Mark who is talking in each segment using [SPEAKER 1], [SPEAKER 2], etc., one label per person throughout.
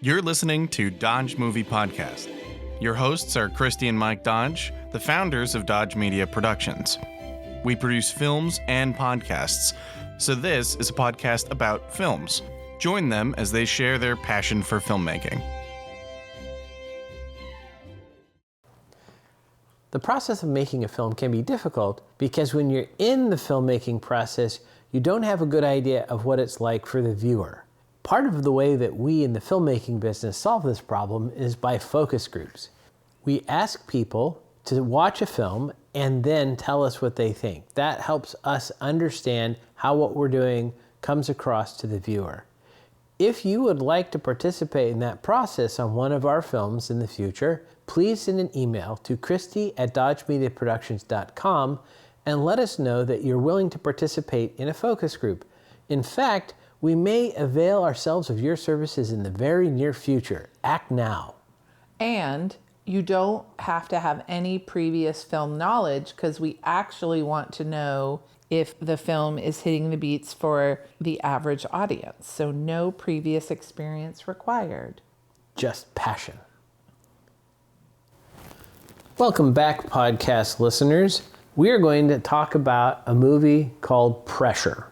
[SPEAKER 1] You're listening to Dodge Movie Podcast. Your hosts are Christy and Mike Dodge, the founders of Dodge Media Productions. We produce films and podcasts, so this is a podcast about films. Join them as they share their passion for filmmaking.
[SPEAKER 2] The process of making a film can be difficult because when you're in the filmmaking process, you don't have a good idea of what it's like for the viewer. Part of the way that we in the filmmaking business solve this problem is by focus groups. We ask people to watch a film and then tell us what they think. That helps us understand how what we're doing comes across to the viewer. If you would like to participate in that process on one of our films in the future, please send an email to christy@dodgemediaproductions.com and let us know that you're willing to participate in a focus group. In fact, we may avail ourselves of your services in the very near future. Act now.
[SPEAKER 3] And you don't have to have any previous film knowledge because we actually want to know if the film is hitting the beats for the average audience. So no previous experience required.
[SPEAKER 2] Just passion. Welcome back, podcast listeners. We are going to talk about a movie called Pressure.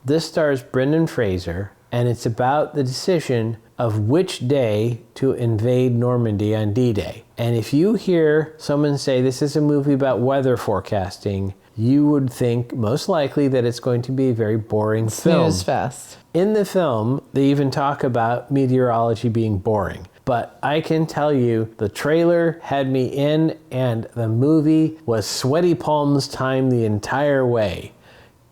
[SPEAKER 2] This stars Brendan Fraser, and it's about the decision of which day to invade Normandy on D-Day. And if you hear someone say this is a movie about weather forecasting, you would think most likely that it's going to be a very boring film.
[SPEAKER 3] Snooze fest.
[SPEAKER 2] In the film, they even talk about meteorology being boring. But I can tell you, the trailer had me in, and the movie was sweaty palms time the entire way.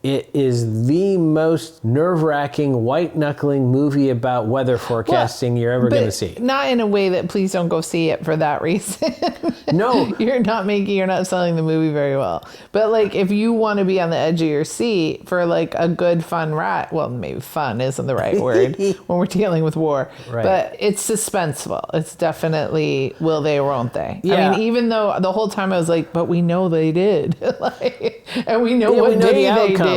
[SPEAKER 2] It is the most nerve-wracking, white-knuckling movie about weather forecasting you're ever going to see.
[SPEAKER 3] Not in a way that please don't go see it for that reason.
[SPEAKER 2] No.
[SPEAKER 3] You're not selling the movie very well. But like if you want to be on the edge of your seat for like a good fun ride, well, maybe fun isn't the right word when we're dealing with war.
[SPEAKER 2] Right.
[SPEAKER 3] But it's suspenseful. It's definitely will they, won't they?
[SPEAKER 2] Yeah.
[SPEAKER 3] I mean, even though the whole time I was like, but we know they did. And we know what day they did.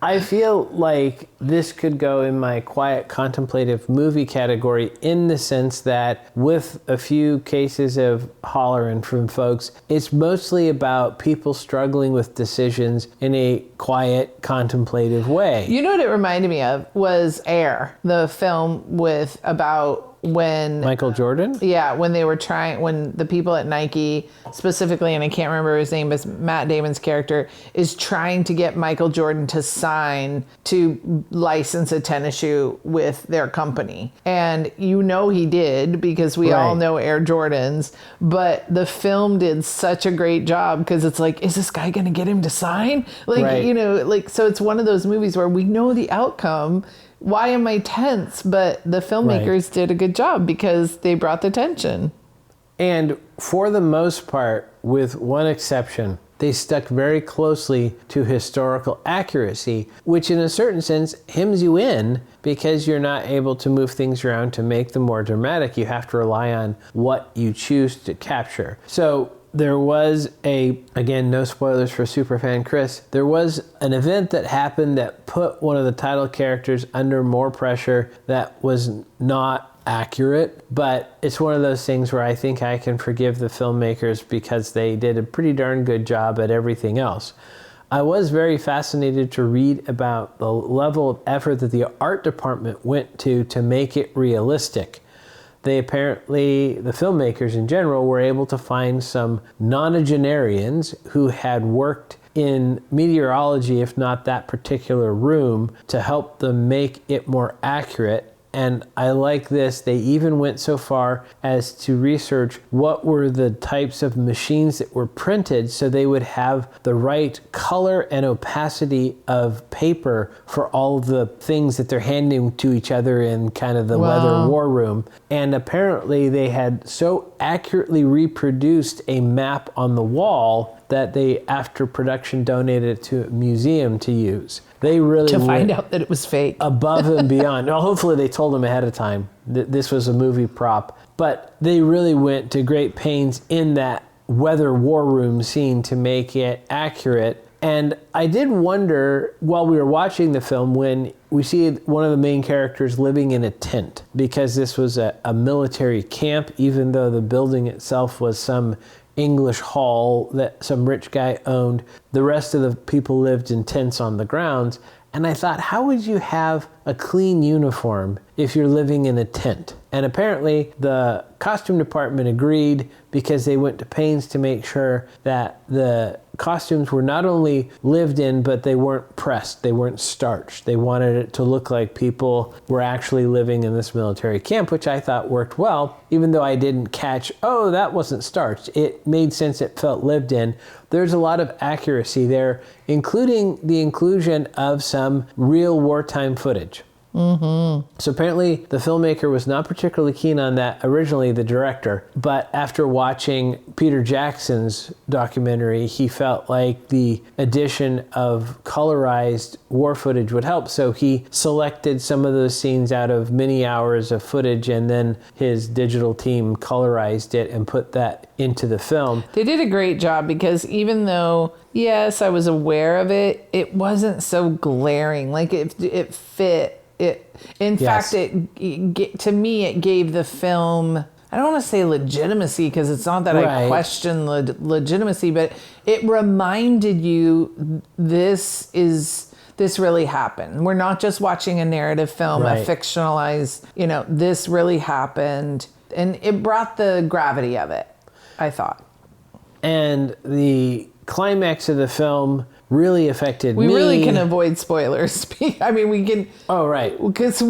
[SPEAKER 2] I feel like this could go in my quiet contemplative movie category in the sense that with a few cases of hollering from folks, it's mostly about people struggling with decisions in a quiet contemplative way.
[SPEAKER 3] You know what it reminded me of was Air, the film with about when
[SPEAKER 2] Michael Jordan?
[SPEAKER 3] Yeah, when they were when the people at Nike specifically, and I can't remember his name, but Matt Damon's character is trying to get Michael Jordan to sign to license a tennis shoe with their company. And you know he did because we all know Air Jordans, but the film did such a great job because it's like, is this guy going to get him to sign? Like, you know, like, so it's one of those movies where we know the outcome. Why am I tense? But the filmmakers did a good job because they brought the tension.
[SPEAKER 2] And for the most part, with one exception, they stuck very closely to historical accuracy, which in a certain sense hems you in because you're not able to move things around to make them more dramatic. You have to rely on what you choose to capture. So there was again, no spoilers for superfan Chris, there was an event that happened that put one of the title characters under more pressure that was not accurate, but it's one of those things where I think I can forgive the filmmakers because they did a pretty darn good job at everything else. I was very fascinated to read about the level of effort that the art department went to make it realistic. They apparently, the filmmakers in general, were able to find some nonagenarians who had worked in meteorology, if not that particular room, to help them make it more accurate. And I like this. They even went so far as to research what were the types of machines that were printed so they would have the right color and opacity of paper for all the things that they're handing to each other in kind of the weather war room. And apparently they had so accurately reproduced a map on the wall that they, after production, donated it to a museum to use. They really
[SPEAKER 3] to find out that it was fake.
[SPEAKER 2] Above and beyond. Well, hopefully they told them ahead of time that this was a movie prop. But they really went to great pains in that weather war room scene to make it accurate. And I did wonder while we were watching the film when we see one of the main characters living in a tent, because this was a military camp, even though the building itself was some English hall that some rich guy owned. The rest of the people lived in tents on the grounds. And I thought, how would you have a clean uniform if you're living in a tent? And apparently the costume department agreed, because they went to pains to make sure that the costumes were not only lived in, but they weren't pressed, they weren't starched. They wanted it to look like people were actually living in this military camp, which I thought worked well, even though I didn't catch, oh, that wasn't starched. It made sense, it felt lived in. There's a lot of accuracy there, including the inclusion of some real wartime footage. Mm-hmm. So apparently the filmmaker was not particularly keen on that originally, the director, but after watching Peter Jackson's documentary, he felt like the addition of colorized war footage would help. So he selected some of those scenes out of many hours of footage, and then his digital team colorized it and put that into the film.
[SPEAKER 3] They did a great job, because even though, yes, I was aware of it, it wasn't so glaring. Like it fit. In fact, to me, it gave the film, I don't want to say legitimacy, because it's not that I question legitimacy, but it reminded you this really happened. We're not just watching a narrative film, a fictionalized, this really happened. And it brought the gravity of it, I thought. And
[SPEAKER 2] the climax of the film really affected me.
[SPEAKER 3] We really can avoid spoilers. I mean, we can.
[SPEAKER 2] Oh, right.
[SPEAKER 3] Because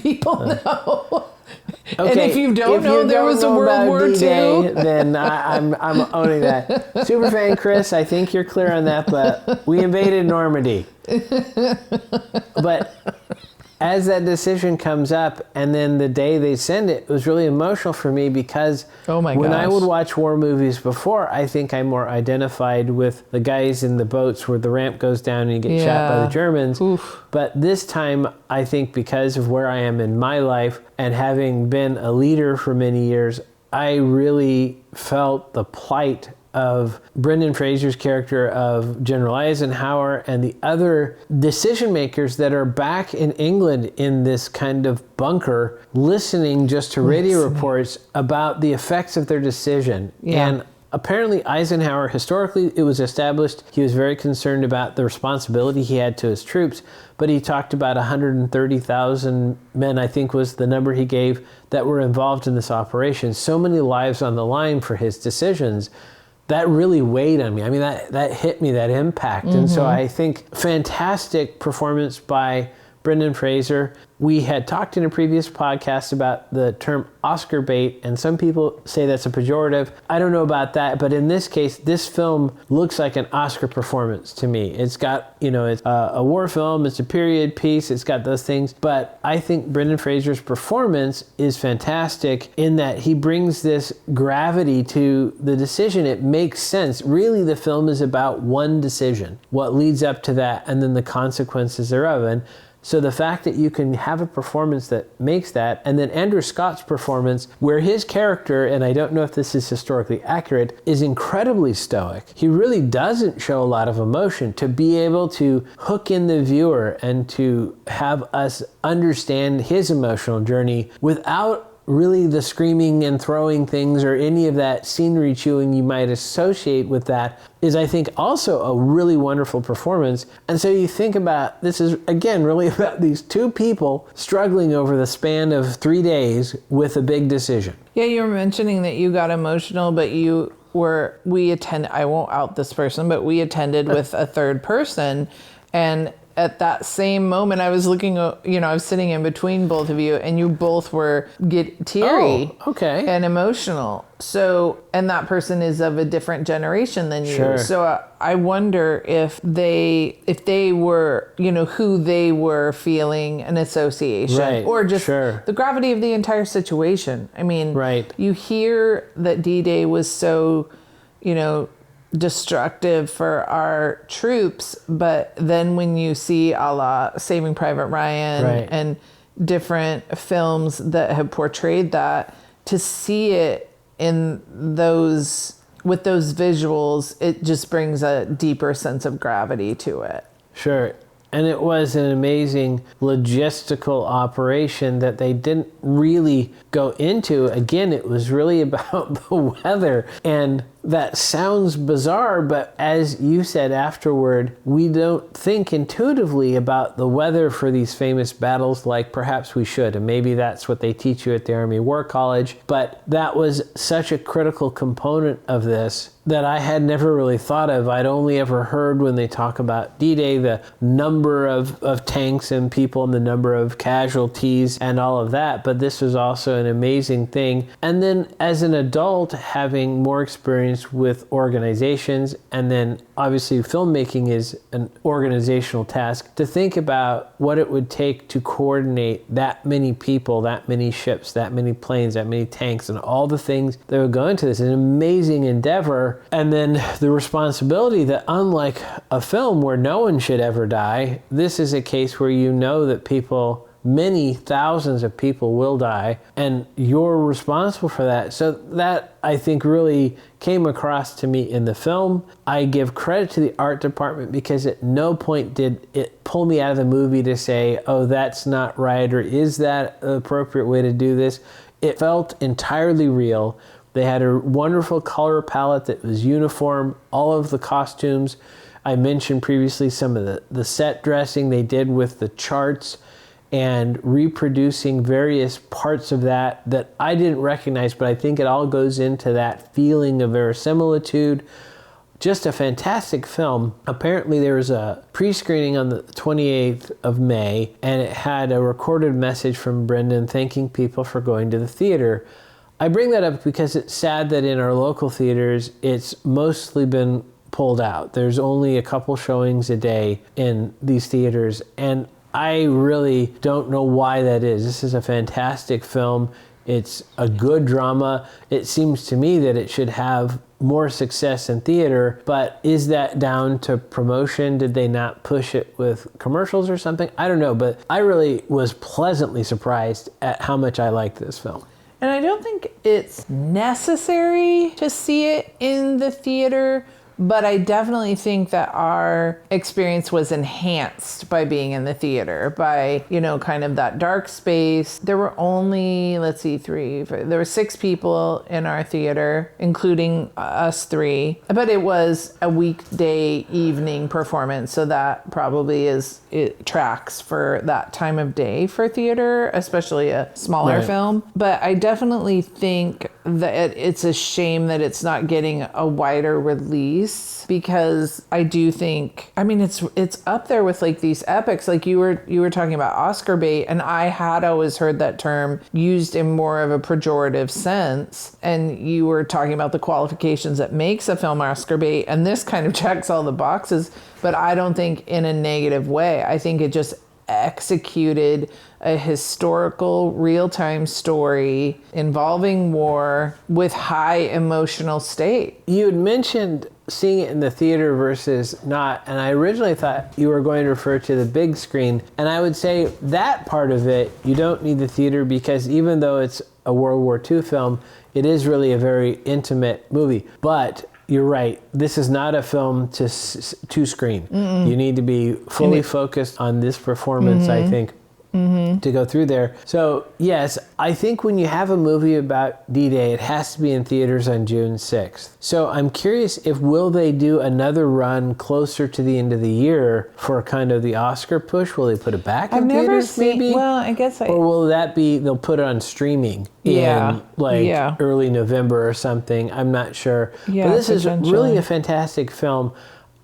[SPEAKER 3] people know. Okay. And if you don't know there was a World War II,
[SPEAKER 2] then I'm owning that. Superfan Chris, I think you're clear on that, but we invaded Normandy. But as that decision comes up, and then the day they send it, it was really emotional for me, because when I would watch war movies before, I think I more identified with the guys in the boats where the ramp goes down and you get shot by the Germans. Oof. But this time, I think because of where I am in my life and having been a leader for many years, I really felt the plight of Brendan Fraser's character of General Eisenhower and the other decision makers that are back in England in this kind of bunker, listening just to radio reports about the effects of their decision. And apparently Eisenhower, historically, it was established, he was very concerned about the responsibility he had to his troops, but he talked about 130,000 men, I think was the number he gave, that were involved in this operation. So many lives on the line for his decisions. That really weighed on me. I mean, that hit me, that impact. Mm-hmm. And so I think fantastic performance by Brendan Fraser. We had talked in a previous podcast about the term Oscar bait, and some people say that's a pejorative. I don't know about that, but in this case, this film looks like an Oscar performance to me. It's got, it's a war film, it's a period piece, it's got those things, but I think Brendan Fraser's performance is fantastic in that he brings this gravity to the decision. It makes sense. Really, the film is about one decision, what leads up to that, and then the consequences thereof. And so the fact that you can have a performance that makes that, and then Andrew Scott's performance, where his character, and I don't know if this is historically accurate, is incredibly stoic. He really doesn't show a lot of emotion. To be able to hook in the viewer and to have us understand his emotional journey without really the screaming and throwing things or any of that scenery chewing you might associate with that is, I think, also a really wonderful performance. And so you think about, this is, again, really about these two people struggling over the span of 3 days with a big decision.
[SPEAKER 3] Yeah, you were mentioning that you got emotional, but I won't out this person, but we attended with a third person. And at that same moment, I was looking, I was sitting in between both of you, and you both were teary and emotional. So, and that person is of a different generation than you. Sure. So I wonder if they were, who they were feeling an association, or just the gravity of the entire situation. I mean, you hear that D-Day was so, destructive for our troops, but then when you see a la Saving Private Ryan and different films that have portrayed that, to see it in those with those visuals, it just brings a deeper sense of gravity to it.
[SPEAKER 2] Sure. And it was an amazing logistical operation that they didn't really go into. Again, it was really about the weather. And that sounds bizarre, but as you said afterward, we don't think intuitively about the weather for these famous battles like perhaps we should. And maybe that's what they teach you at the Army War College. But that was such a critical component of this that I had never really thought of. I'd only ever heard when they talk about D-Day, the number of tanks and people and the number of casualties and all of that. But this was also an amazing thing. And then as an adult, having more experience with organizations, and then obviously filmmaking is an organizational task, to think about what it would take to coordinate that many people, that many ships, that many planes, that many tanks, and all the things that would go into this. It's an amazing endeavor. And then the responsibility that, unlike a film where no one should ever die, this is a case where you know that people, many thousands of people will die, and you're responsible for that. So that, I think, really came across to me in the film. I give credit to the art department because at no point did it pull me out of the movie to say, oh, that's not right, or is that the appropriate way to do this? It felt entirely real. They had a wonderful color palette that was uniform. All of the costumes, I mentioned previously some of the set dressing they did with the charts and reproducing various parts of that I didn't recognize, but I think it all goes into that feeling of verisimilitude. Just a fantastic film. Apparently there was a pre-screening on the 28th of May, and it had a recorded message from Brendan thanking people for going to the theater. I bring that up because it's sad that in our local theaters, it's mostly been pulled out. There's only a couple showings a day in these theaters, and I really don't know why that is. This is a fantastic film. It's a good drama. It seems to me that it should have more success in theater, but is that down to promotion? Did they not push it with commercials or something? I don't know, but I really was pleasantly surprised at how much I liked this film.
[SPEAKER 3] And I don't think it's necessary to see it in the theater, but I definitely think that our experience was enhanced by being in the theater, by, kind of that dark space. There were only, there were 6 people in our theater, including us 3, but it was a weekday evening performance. So that probably it tracks for that time of day for theater, especially a smaller film. But I definitely think that it's a shame that it's not getting a wider release, because I do think, it's up there with like these epics. Like you were talking about Oscar bait, and I had always heard that term used in more of a pejorative sense. And you were talking about the qualifications that makes a film Oscar bait, and this kind of checks all the boxes, but I don't think in a negative way. I think it just executed a historical real-time story involving war with high emotional state.
[SPEAKER 2] You had mentioned seeing it in the theater versus not, and I originally thought you were going to refer to the big screen, and I would say that part of it, you don't need the theater, because even though it's a World War II film, it is really a very intimate movie. But you're right, this is not a film to screen. You need to be fully focused on this performance, I think, to go through there. So yes, I think when you have a movie about D-Day, it has to be in theaters on June 6th. So I'm curious if will they do another run closer to the end of the year for kind of the Oscar push? Will they put it back in theaters maybe?
[SPEAKER 3] Well, I guess
[SPEAKER 2] or will that be, they'll put it on streaming in early November or something? I'm not sure.
[SPEAKER 3] Yeah,
[SPEAKER 2] but this is really a fantastic film.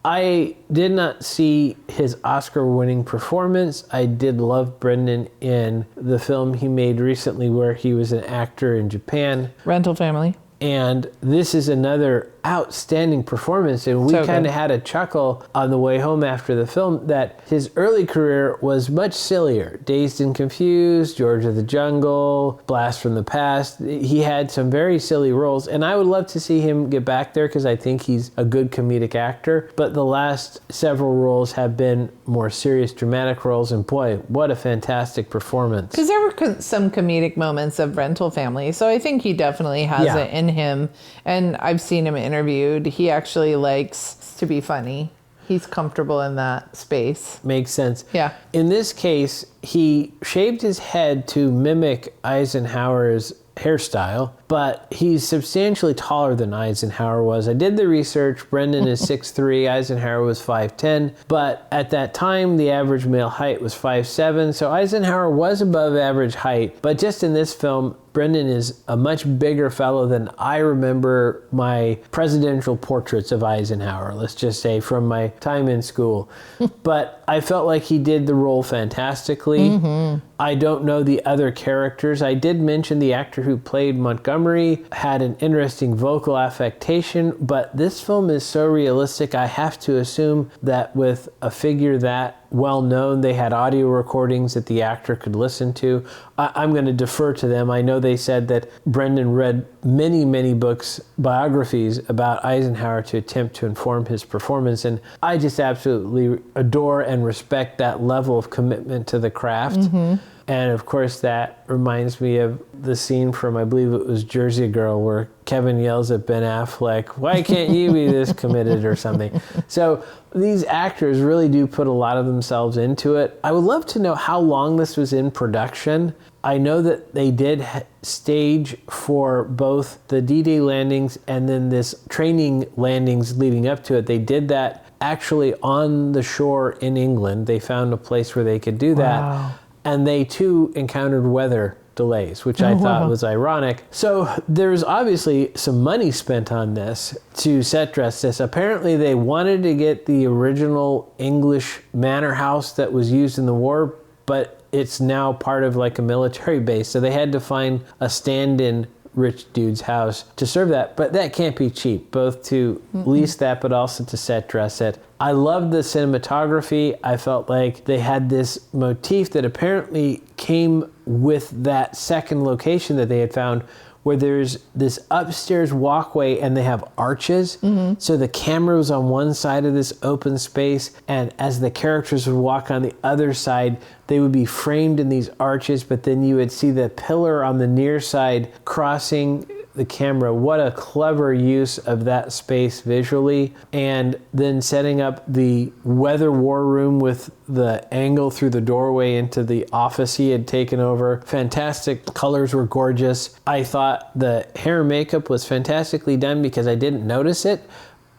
[SPEAKER 2] I did not see his Oscar-winning performance. I did love Brendan in the film he made recently where he was an actor in Japan.
[SPEAKER 3] Rental Family.
[SPEAKER 2] And this is another outstanding performance, and we kind of had a chuckle on the way home after the film that his early career was much sillier. Dazed and Confused, George of the Jungle, Blast from the Past. He had some very silly roles, and I would love to see him get back there because I think he's a good comedic actor. But the last several roles have been more serious, dramatic roles, and boy, what a fantastic performance.
[SPEAKER 3] Because there were some comedic moments of Rental Family, so I think he definitely has it in him, and I've seen him interviewed, he actually likes to be funny. He's comfortable in that space.
[SPEAKER 2] Makes sense.
[SPEAKER 3] Yeah.
[SPEAKER 2] In this case, he shaved his head to mimic Eisenhower's hairstyle, but he's substantially taller than Eisenhower was. I did the research. Brendan is 6'3", Eisenhower was 5'10", but at that time, the average male height was 5'7", so Eisenhower was above average height, but just in this film, Brendan is a much bigger fellow than I remember my presidential portraits of Eisenhower, let's just say, from my time in school. But I felt like he did the role fantastically. I don't know the other characters. I did mention the actor who played Montgomery had an interesting vocal affectation, but this film is so realistic, I have to assume that with a figure that well known, they had audio recordings that the actor could listen to. I'm going to defer to them. I know they said that Brendan read many, many books, biographies about Eisenhower to attempt to inform his performance, and I just absolutely adore and respect that level of commitment to the craft. And of course, that reminds me of the scene from, I believe it was Jersey Girl, where Kevin yells at Ben Affleck, "Why can't you be this committed?" or something. So these actors really do put a lot of themselves into it. I would love to know how long this was in production. I know that they did stage for both the D-Day landings and then this training landings leading up to it. They did that actually on the shore in England. They found a place where they could do that.
[SPEAKER 3] Wow.
[SPEAKER 2] And they too encountered weather delays, which I thought was ironic. So there's obviously some money spent on this to set dress this. Apparently they wanted to get the original English manor house that was used in the war, but it's now part of like a military base. So they had to find a stand-in rich dude's house to serve that, but that can't be cheap, both to lease that but also to set dress it. I loved the cinematography. I felt like they had this motif that apparently came with that second location that they had found, where there's this upstairs walkway and they have arches. So the camera was on one side of this open space, and as the characters would walk on the other side, they would be framed in these arches, but then you would see the pillar on the near side crossing the camera. What a clever use of that space visually. And then setting up the weather war room with the angle through the doorway into the office he had taken over. Fantastic. Colors were gorgeous. I thought the hair and makeup was fantastically done because I didn't notice it.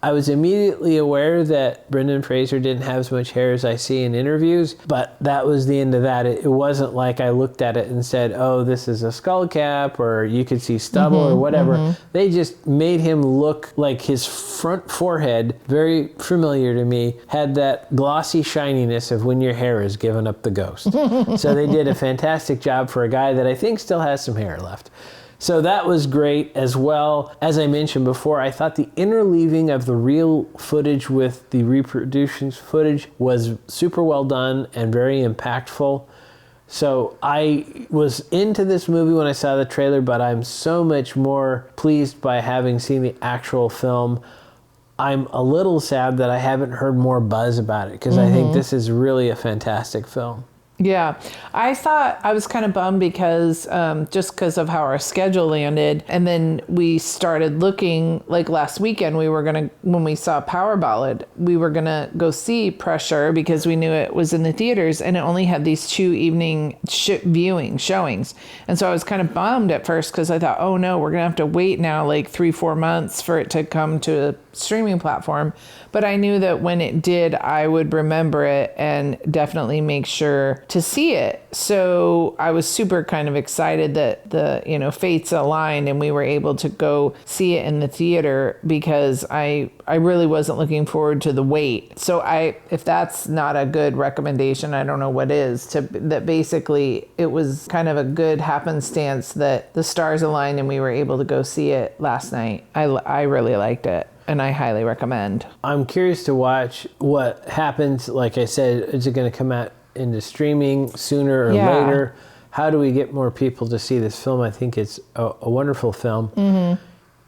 [SPEAKER 2] I was immediately aware that Brendan Fraser didn't have as much hair as I see in interviews, but that was the end of that. It wasn't like I looked at it and said, oh, this is a skull cap, or you could see stubble or whatever. They just made him look like his front forehead, very familiar to me, had that glossy shininess of when your hair is giving up the ghost. So they did a fantastic job for a guy that I think still has some hair left. So that was great as well. As I mentioned before, I thought the interleaving of the real footage with the reproductions footage was super well done and very impactful. So I was into this movie when I saw the trailer, but I'm so much more pleased by having seen the actual film. I'm a little sad that I haven't heard more buzz about it, because I think this is really a fantastic film.
[SPEAKER 3] Yeah, I thought I was kind of bummed because just because of how our schedule landed. And then we started looking, like last weekend, when we saw Power Ballad, we were going to go see Pressure because we knew it was in the theaters, and it only had these 2 evening showings. And so I was kind of bummed at first because I thought, oh no, we're going to have to wait now like 3-4 months for it to come to a streaming platform. But I knew that when it did, I would remember it and definitely make sure to see it. So I was super kind of excited that the, fates aligned and we were able to go see it in the theater, because I really wasn't looking forward to the wait. So if that's not a good recommendation, I don't know what is. That basically it was kind of a good happenstance that the stars aligned and we were able to go see it last night. I really liked it, and I highly recommend.
[SPEAKER 2] I'm curious to watch what happens. Like I said, is it going to come out into streaming sooner or later? How do we get more people to see this film? I think it's a wonderful film.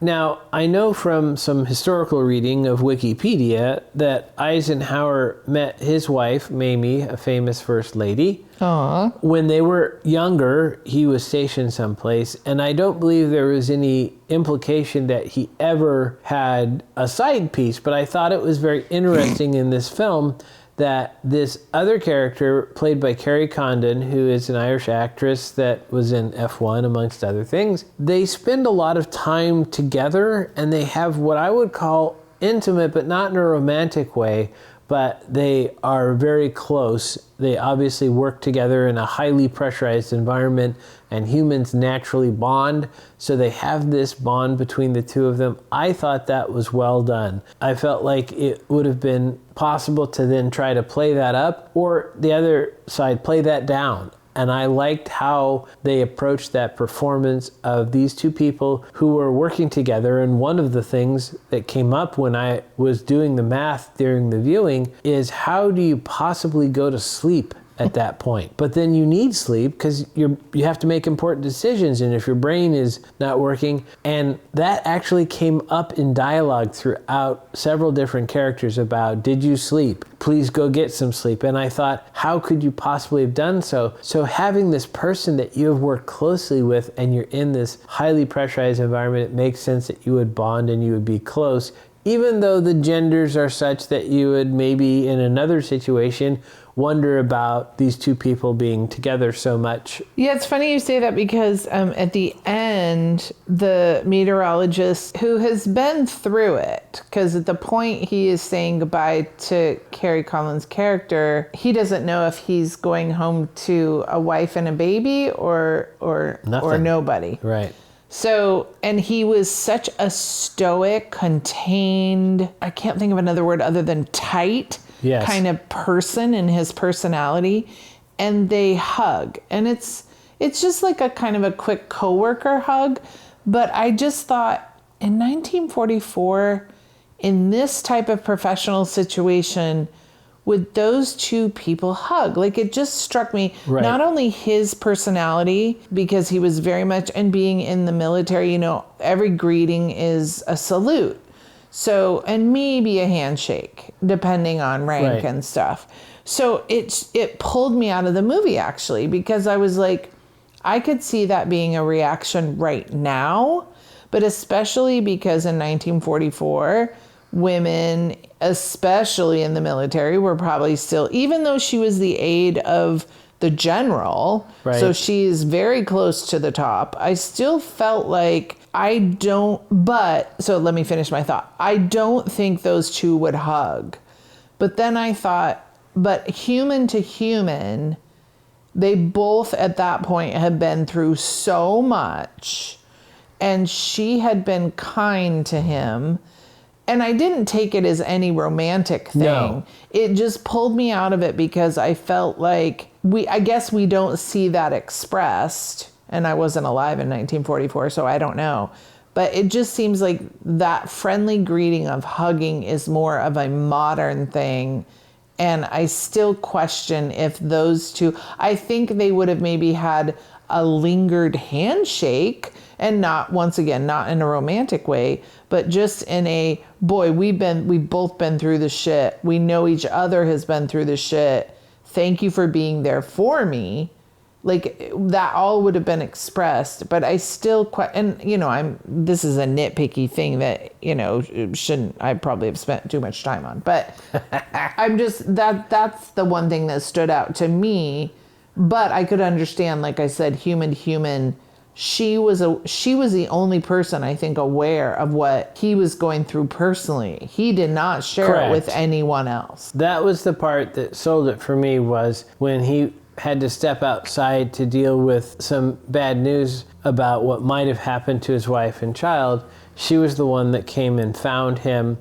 [SPEAKER 2] Now, I know from some historical reading of Wikipedia that Eisenhower met his wife, Mamie, a famous first lady.
[SPEAKER 3] Aww.
[SPEAKER 2] When they were younger, he was stationed someplace, and I don't believe there was any implication that he ever had a side piece, but I thought it was very interesting in this film that this other character, played by Kerry Condon, who is an Irish actress that was in F1, amongst other things, they spend a lot of time together, and they have what I would call intimate, but not in a romantic way, but they are very close. They obviously work together in a highly pressurized environment, and humans naturally bond, so they have this bond between the two of them. I thought that was well done. I felt like it would have been possible to then try to play that up, or the other side, play that down. And I liked how they approached that performance of these two people who were working together. And one of the things that came up when I was doing the math during the viewing is, how do you possibly go to sleep at that point? But then you need sleep because you have to make important decisions, and if your brain is not working. And that actually came up in dialogue throughout several different characters about, did you sleep? Please go get some sleep. And I thought, how could you possibly have done so? So having this person that you have worked closely with, and you're in this highly pressurized environment, it makes sense that you would bond and you would be close, even though the genders are such that you would maybe in another situation wonder about these two people being together so much.
[SPEAKER 3] Yeah, it's funny you say that, because at the end, the meteorologist, who has been through it, because at the point he is saying goodbye to Kerry Condon's character, he doesn't know if he's going home to a wife and a baby or nobody.
[SPEAKER 2] Right.
[SPEAKER 3] So, and he was such a stoic, contained, I can't think of another word other than tight,
[SPEAKER 2] yes,
[SPEAKER 3] kind of person in his personality. And they hug. And it's just like a kind of a quick coworker hug. But I just thought, in 1944, in this type of professional situation, would those two people hug? Like, it just struck me,
[SPEAKER 2] right,
[SPEAKER 3] not only his personality, because he was very much, and being in the military, you know, every greeting is a salute. So, and maybe a handshake, depending on rank,
[SPEAKER 2] right,
[SPEAKER 3] and stuff. So it pulled me out of the movie, actually, because I was like, I could see that being a reaction right now, but especially because in 1944, women, especially in the military, were probably still, even though she was the aide of the general,
[SPEAKER 2] right,
[SPEAKER 3] so she's very close to the top, I still felt like so let me finish my thought. I don't think those two would hug. But then I thought, but human to human, they both at that point had been through so much, and she had been kind to him. And I didn't take it as any romantic thing.
[SPEAKER 2] No.
[SPEAKER 3] It just pulled me out of it because I felt like I guess we don't see that expressed. And I wasn't alive in 1944, so I don't know. But it just seems like that friendly greeting of hugging is more of a modern thing. And I still question if those two, I think they would have maybe had a lingered handshake, and not, once again, not in a romantic way, but just in a, boy, we've both been through the shit. We know each other has been through the shit. Thank you for being there for me. Like, that all would have been expressed, but I still, and you know, this is a nitpicky thing that, you know, I probably have spent too much time on, but I'm just, that's the one thing that stood out to me. But I could understand, like I said, human to human, she was the only person, I think, aware of what he was going through personally. He did not share
[SPEAKER 2] Correct.
[SPEAKER 3] it with anyone else.
[SPEAKER 2] That was the part that sold it for me, was when he had to step outside to deal with some bad news about what might have happened to his wife and child. She was the one that came and found him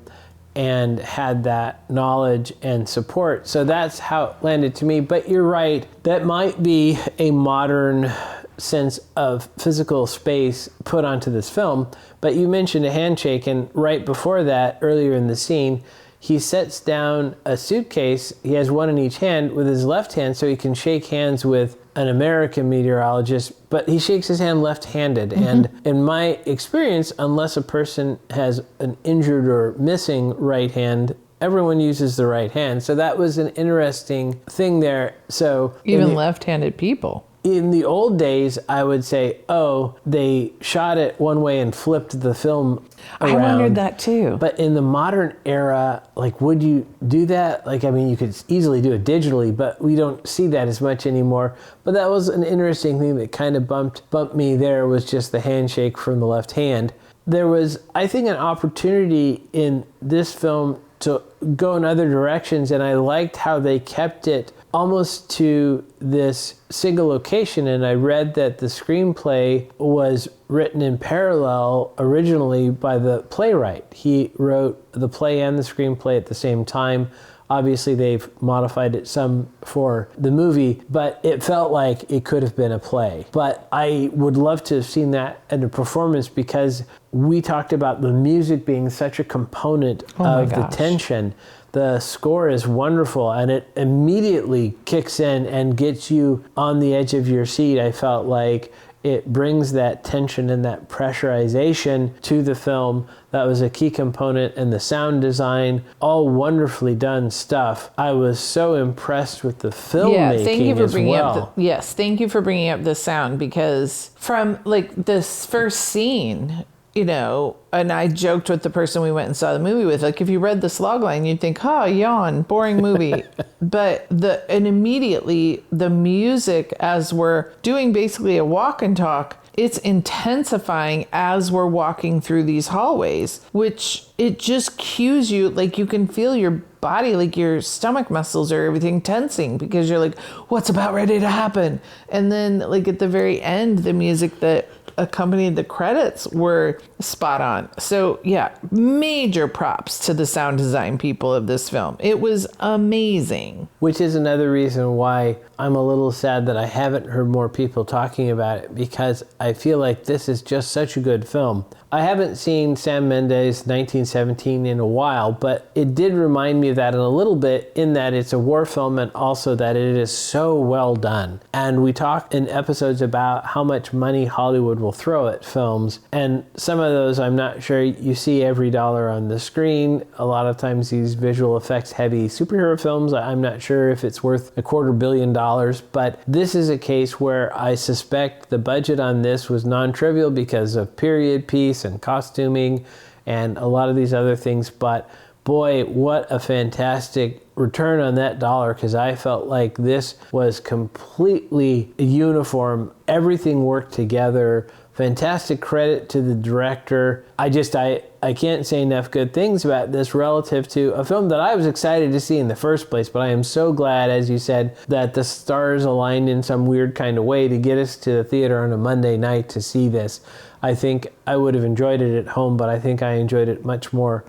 [SPEAKER 2] and had that knowledge and support. So that's how it landed to me. But you're right, that might be a modern sense of physical space put onto this film. But you mentioned a handshake, and right before that, earlier in the scene, he sets down a suitcase. He has one in each hand with his left hand so he can shake hands with an American meteorologist, but he shakes his hand left-handed. And in my experience, unless a person has an injured or missing right hand, everyone uses the right hand. So that was an interesting thing there. So
[SPEAKER 3] even left-handed people.
[SPEAKER 2] In the old days, I would say, oh, they shot it one way and flipped the film around.
[SPEAKER 3] I wondered that too.
[SPEAKER 2] But in the modern era, like, would you do that? Like, I mean, you could easily do it digitally, but we don't see that as much anymore. But that was an interesting thing that kind of bumped me there, was just the handshake from the left hand. There was, I think, an opportunity in this film to go in other directions, and I liked how they kept it almost to this single location. And I read that the screenplay was written in parallel originally by the playwright. He wrote the play and the screenplay at the same time. Obviously, they've modified it some for the movie, but it felt like it could have been a play. But I would love to have seen that in a performance, because we talked about the music being such a component of the tension. The score is wonderful, and it immediately kicks in and gets you on the edge of your seat. I felt like it brings that tension and that pressurization to the film. That was a key component, and the sound design, all wonderfully done stuff. I was so impressed with the filmmaking
[SPEAKER 3] thank you for
[SPEAKER 2] as
[SPEAKER 3] bringing
[SPEAKER 2] well.
[SPEAKER 3] up thank you for bringing up the sound, because from like this first scene, you know, and I joked with the person we went and saw the movie with, like, if you read this logline, you'd think, yawn, boring movie. But immediately the music, as we're doing basically a walk and talk, it's intensifying as we're walking through these hallways, which it just cues you, like you can feel your body, like your stomach muscles or everything tensing, because you're like, what's about ready to happen? And then like at the very end, the music that accompanied the credits were spot on. So yeah, major props to the sound design people of this film. It was amazing.
[SPEAKER 2] Which is another reason why I'm a little sad that I haven't heard more people talking about it, because I feel like this is just such a good film. I haven't seen Sam Mendes' 1917 in a while, but it did remind me of that in a little bit, in that it's a war film and also that it is so well done. And we talked in episodes about how much money Hollywood will throw at films, and some of those I'm not sure you see every dollar on the screen. A lot of times these visual effects heavy superhero films, I'm not sure if it's worth $250 million, but this is a case where I suspect the budget on this was non-trivial because of period piece and costuming and a lot of these other things. But boy, what a fantastic return on that dollar, because I felt like this was completely uniform. Everything worked together. Fantastic credit to the director. I can't say enough good things about this relative to a film that I was excited to see in the first place, but I am so glad, as you said, that the stars aligned in some weird kind of way to get us to the theater on a Monday night to see this. I think I would have enjoyed it at home, but I think I enjoyed it much more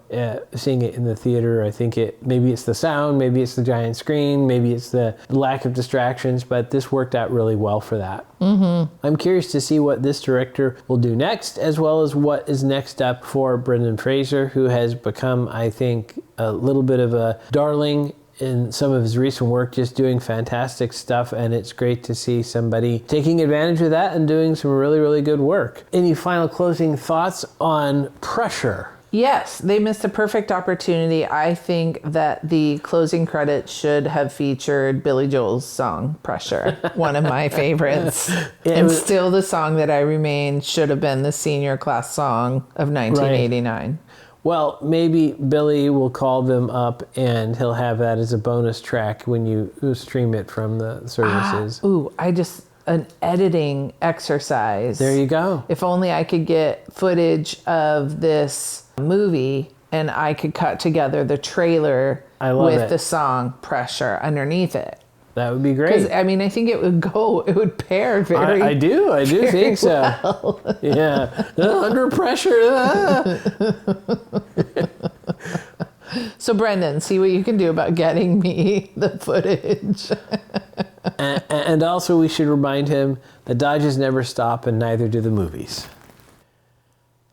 [SPEAKER 2] seeing it in the theater. I think maybe it's the sound, maybe it's the giant screen, maybe it's the lack of distractions, but this worked out really well for that. Mm-hmm. I'm curious to see what this director will do next, as well as what is next up for Brendan Fraser, who has become, I think, a little bit of a darling in some of his recent work, just doing fantastic stuff, and it's great to see somebody taking advantage of that and doing some really, really good work. Any final closing thoughts on Pressure?
[SPEAKER 3] Yes, they missed a perfect opportunity. I think that the closing credits should have featured Billy Joel's song, Pressure, one of my favorites. Still the song that I remain should have been the senior class song of 1989. Right.
[SPEAKER 2] Well, maybe Billy will call them up and he'll have that as a bonus track when you stream it from the services.
[SPEAKER 3] An editing exercise.
[SPEAKER 2] There you go.
[SPEAKER 3] If only I could get footage of this movie and I could cut together the trailer with the song Pressure underneath it.
[SPEAKER 2] That would be great.
[SPEAKER 3] Because, I mean, I think it would pair very
[SPEAKER 2] I do think so.
[SPEAKER 3] Well.
[SPEAKER 2] Yeah. Under pressure.
[SPEAKER 3] So, Brendan, see what you can do about getting me the footage.
[SPEAKER 2] And also, we should remind him that Dodges never stop, and neither do the movies.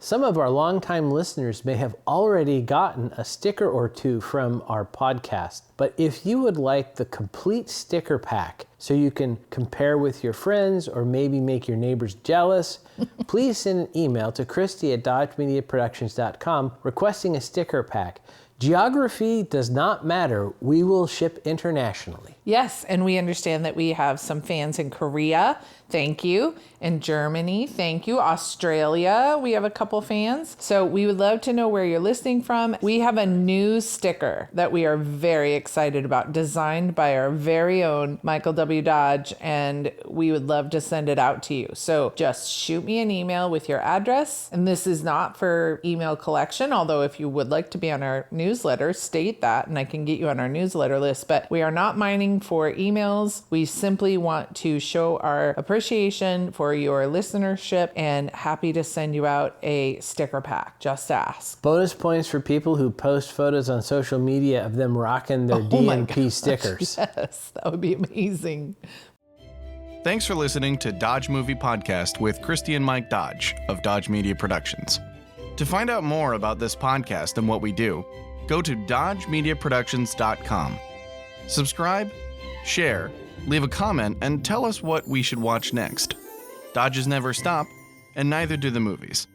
[SPEAKER 2] Some of our longtime listeners may have already gotten a sticker or two from our podcast, but if you would like the complete sticker pack so you can compare with your friends or maybe make your neighbors jealous, please send an email to Christy@DodgeMediaProductions.com requesting a sticker pack. Geography does not matter. We will ship internationally.
[SPEAKER 3] Yes, and we understand that we have some fans in Korea. Thank you. In Germany, thank you. Australia, we have a couple fans. So we would love to know where you're listening from. We have a new sticker that we are very excited about, designed by our very own Michael W. Dodge, and we would love to send it out to you. So just shoot me an email with your address. And this is not for email collection, although if you would like to be on our newsletter, state that, and I can get you on our newsletter list. But we are not mining for emails. We simply want to show our appreciation for your listenership and happy to send you out a sticker pack. Just ask.
[SPEAKER 2] Bonus points for people who post photos on social media of them rocking their DNP stickers.
[SPEAKER 3] Yes, that would be amazing.
[SPEAKER 1] Thanks for listening to Dodge Movie Podcast with Christy and Mike Dodge of Dodge Media Productions. To find out more about this podcast and what we do, go to DodgeMediaProductions.com. Subscribe, share, leave a comment, and tell us what we should watch next. Dodges never stop, and neither do the movies.